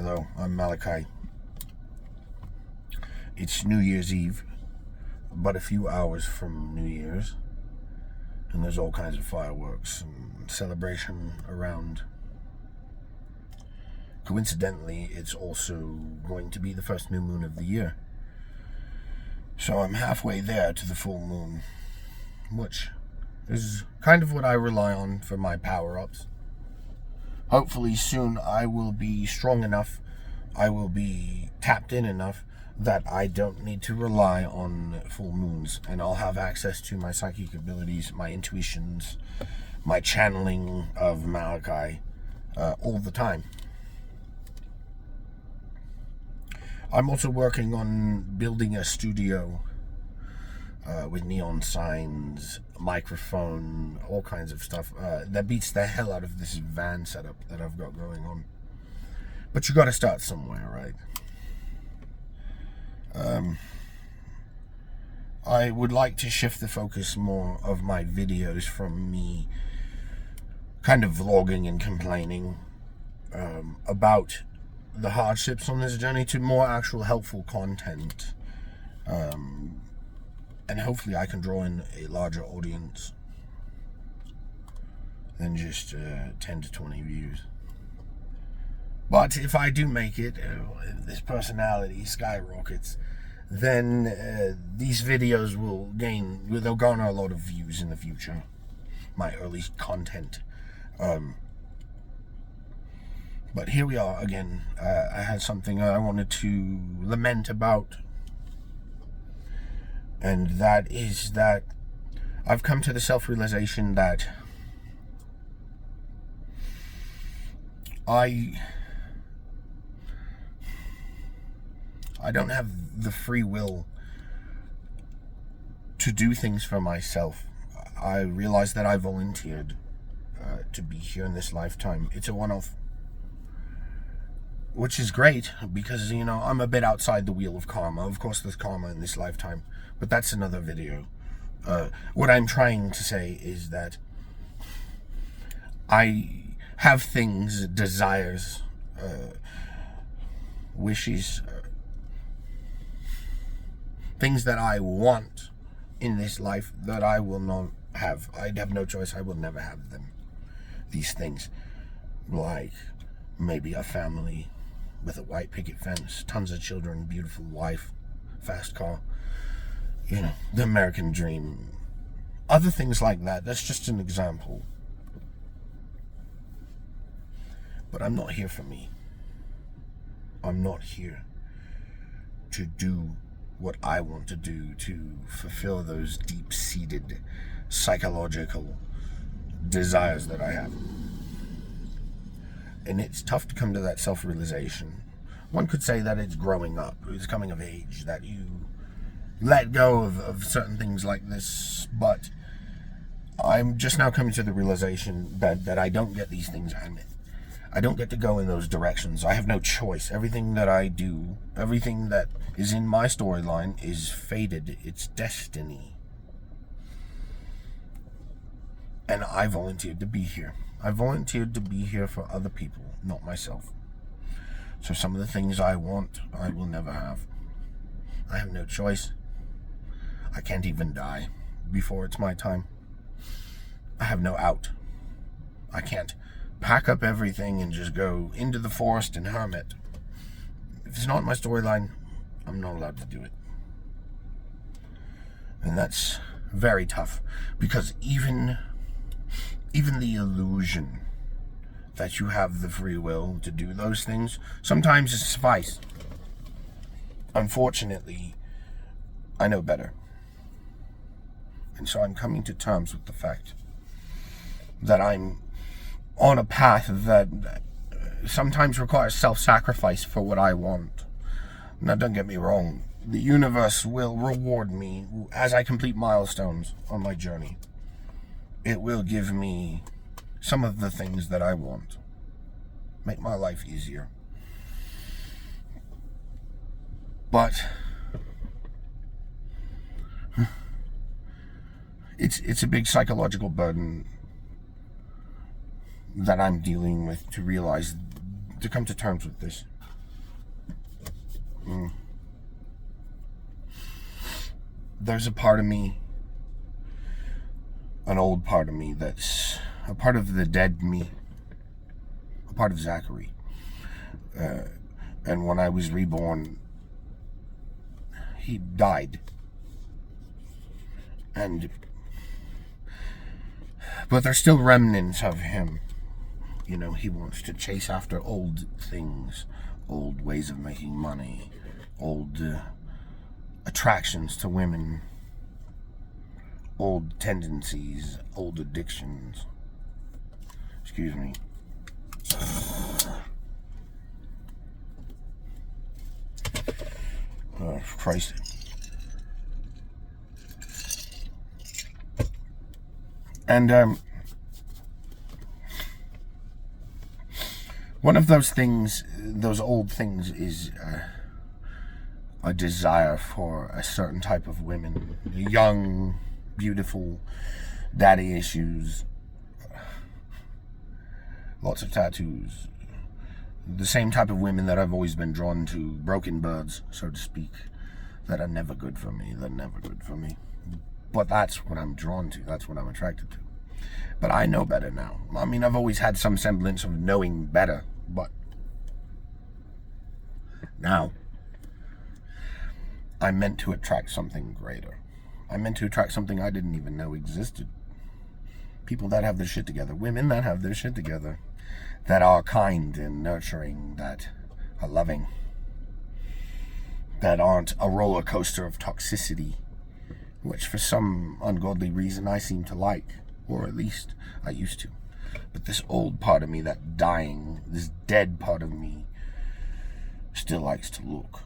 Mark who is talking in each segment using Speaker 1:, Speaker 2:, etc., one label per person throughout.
Speaker 1: Hello, I'm Malakai. It's New Year's Eve, but a few hours from New Year's, and there's all kinds of fireworks and celebration around. Coincidentally, it's also going to be the first new moon of the year. So I'm halfway there to the full moon, which is kind of what I rely on for my power-ups. Hopefully soon I will be strong enough, I will be tapped in enough that I don't need to rely on full moons, and I'll have access to my psychic abilities, my intuitions, my channeling of Malakai all the time. I'm also working on building a studio with neon signs, microphone, all kinds of stuff that beats the hell out of this van setup that I've got going on. But you got to start somewhere, right? I would like to shift the focus more of my videos from me kind of vlogging and complaining about the hardships on this journey to more actual helpful content. And hopefully I can draw in a larger audience than just 10 to 20 views. But if I do make it, if this personality skyrockets, then these videos they'll garner a lot of views in the future. My early content. But here we are again. I had something I wanted to lament about. And that is that I've come to the self-realization that I don't have the free will to do things for myself. I realize that I volunteered to be here in this lifetime. It's a one-off, which is great because, I'm a bit outside the wheel of karma. Of course, there's karma in this lifetime, but that's another video. What I'm trying to say is that I have things, desires, wishes, things that I want in this life that I will not have. I'd have no choice. I will never have them. These things, like maybe a family with a white picket fence, tons of children, beautiful wife, fast car, the American dream, other things like that. That's just an example. But I'm not here for me. I'm not here to do what I want to do to fulfill those deep-seated psychological desires that I have. And it's tough to come to that self-realization. One could say that it's growing up, it's coming of age, that you let go of certain things like this, but I'm just now coming to the realization that I don't get these things, and I don't get to go in those directions. I have no choice. Everything that I do, everything that is in my storyline is fated. It's destiny. And I volunteered to be here. I volunteered to be here for other people, not myself. So some of the things I want, I will never have. I have no choice. I can't even die before it's my time. I have no out. I can't pack up everything and just go into the forest and hermit. If it's not my storyline, I'm not allowed to do it. And that's very tough, because even the illusion that you have the free will to do those things sometimes is suffice. Unfortunately, I know better. And so I'm coming to terms with the fact that I'm on a path that sometimes requires self-sacrifice for what I want. Now, don't get me wrong. The universe will reward me as I complete milestones on my journey. It will give me some of the things that I want. Make my life easier. But it's a big psychological burden that I'm dealing with to come to terms with this. There's a part of me, an old part of me, that's a part of the dead me, a part of Zachary. And when I was reborn, he died. But there's still remnants of him. You know, he wants to chase after old things, old ways of making money, old attractions to women, old tendencies, old addictions. Excuse me. Oh, Christ. And one of those things, those old things, is a desire for a certain type of women. Young, beautiful, daddy issues, lots of tattoos. The same type of women that I've always been drawn to, broken birds, so to speak, that are never good for me. They're never good for me. But that's what I'm drawn to. That's what I'm attracted to. But I know better now. I mean, I've always had some semblance of knowing better, but now I'm meant to attract something greater. I'm meant to attract something I didn't even know existed. People that have their shit together. Women that have their shit together. That are kind and nurturing. That are loving. That aren't a roller coaster of toxicity, which for some ungodly reason I seem to like, or at least I used to. But this old part of me, that dying, this dead part of me, still likes to look,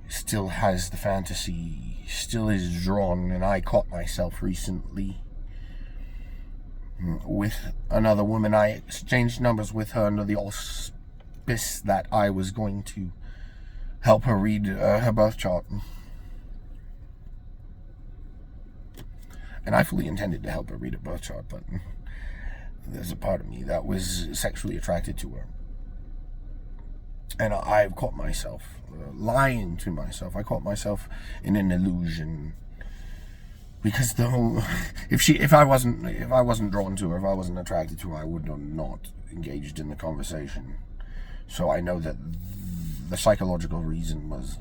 Speaker 1: still has the fantasy, still is drawn. And I caught myself recently with another woman. I exchanged numbers with her under the auspice that I was going to help her read her birth chart. And I fully intended to help her read her birth chart, but there's a part of me that was sexually attracted to her. And I've caught myself lying to myself. I caught myself in an illusion. Because the whole, if I wasn't drawn to her, if I wasn't attracted to her, I would have not engaged in the conversation. So I know that the psychological reason was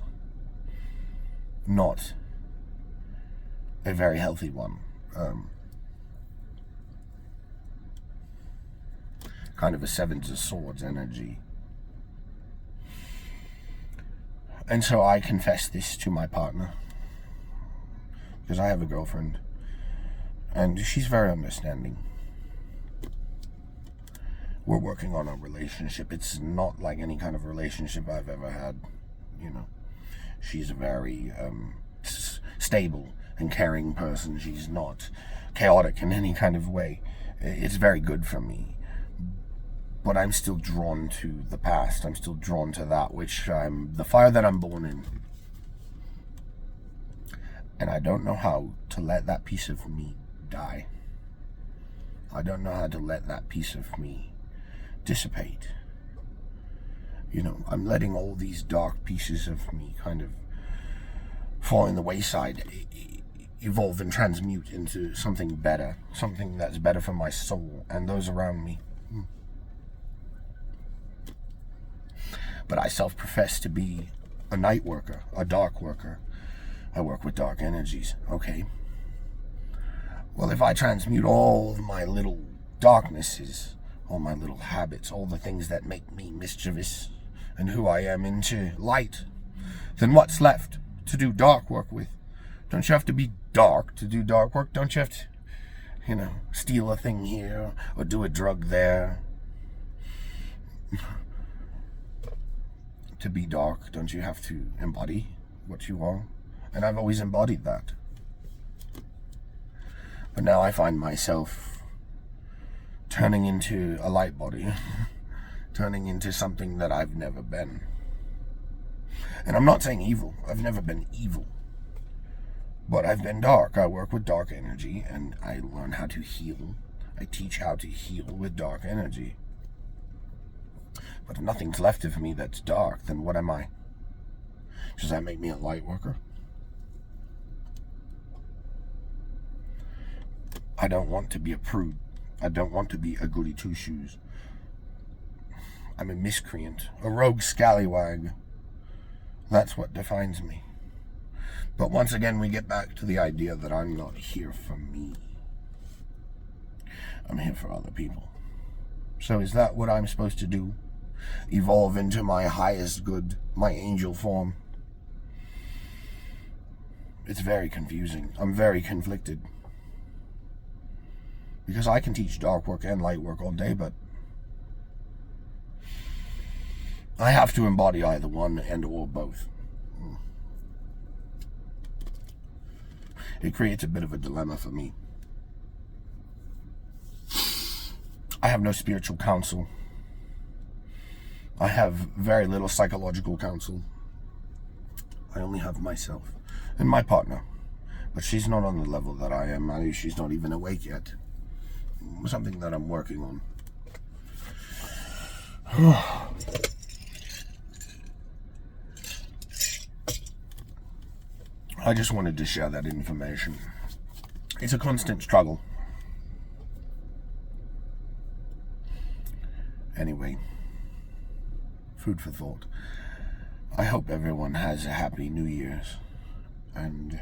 Speaker 1: not a very healthy one. Kind of a Seven of Swords energy. And so I confessed this to my partner, because I have a girlfriend, and she's very understanding. We're working on a relationship. It's not like any kind of relationship I've ever had, you know. She's a very stable and caring person. She's not chaotic in any kind of way. It's very good for me. But I'm still drawn to the past. I'm still drawn to that which the fire that I'm born in. And I don't know how to let that piece of me die. I don't know how to let that piece of me dissipate. You know, I'm letting all these dark pieces of me kind of fall in the wayside, evolve and transmute into something better, something that's better for my soul and those around me. But I self-profess to be a night worker, a dark worker. I work with dark energies, okay? Well, if I transmute all of my little darknesses, all my little habits, all the things that make me mischievous and who I am into light, then what's left to do dark work with? Don't you have to be dark to do dark work? Don't you have to, you know, steal a thing here or do a drug there? To be dark, don't you have to embody what you are? And I've always embodied that. But now I find myself turning into a light body, turning into something that I've never been. And I'm not saying evil. I've never been evil. But I've been dark. I work with dark energy, and I learn how to heal. I teach how to heal with dark energy. But if nothing's left of me that's dark, then what am I? Does that make me a light worker? I don't want to be a prude. I don't want to be a goody two-shoes. I'm a miscreant, a rogue scallywag. That's what defines me. But once again, we get back to the idea that I'm not here for me. I'm here for other people. So is that what I'm supposed to do? Evolve into my highest good, my angel form? It's very confusing. I'm very conflicted. Because I can teach dark work and light work all day, but I have to embody either one and or both. It creates a bit of a dilemma for me. I have no spiritual counsel. I have very little psychological counsel. I only have myself and my partner. But she's not on the level that I am. She's not even awake yet. Something that I'm working on. I just wanted to share that information. It's a constant struggle. Anyway, food for thought. I hope everyone has a happy New Year's. And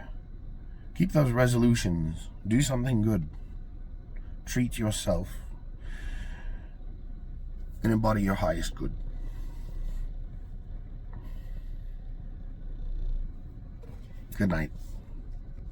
Speaker 1: keep those resolutions. Do something good. Treat yourself. And embody your highest good. Good night.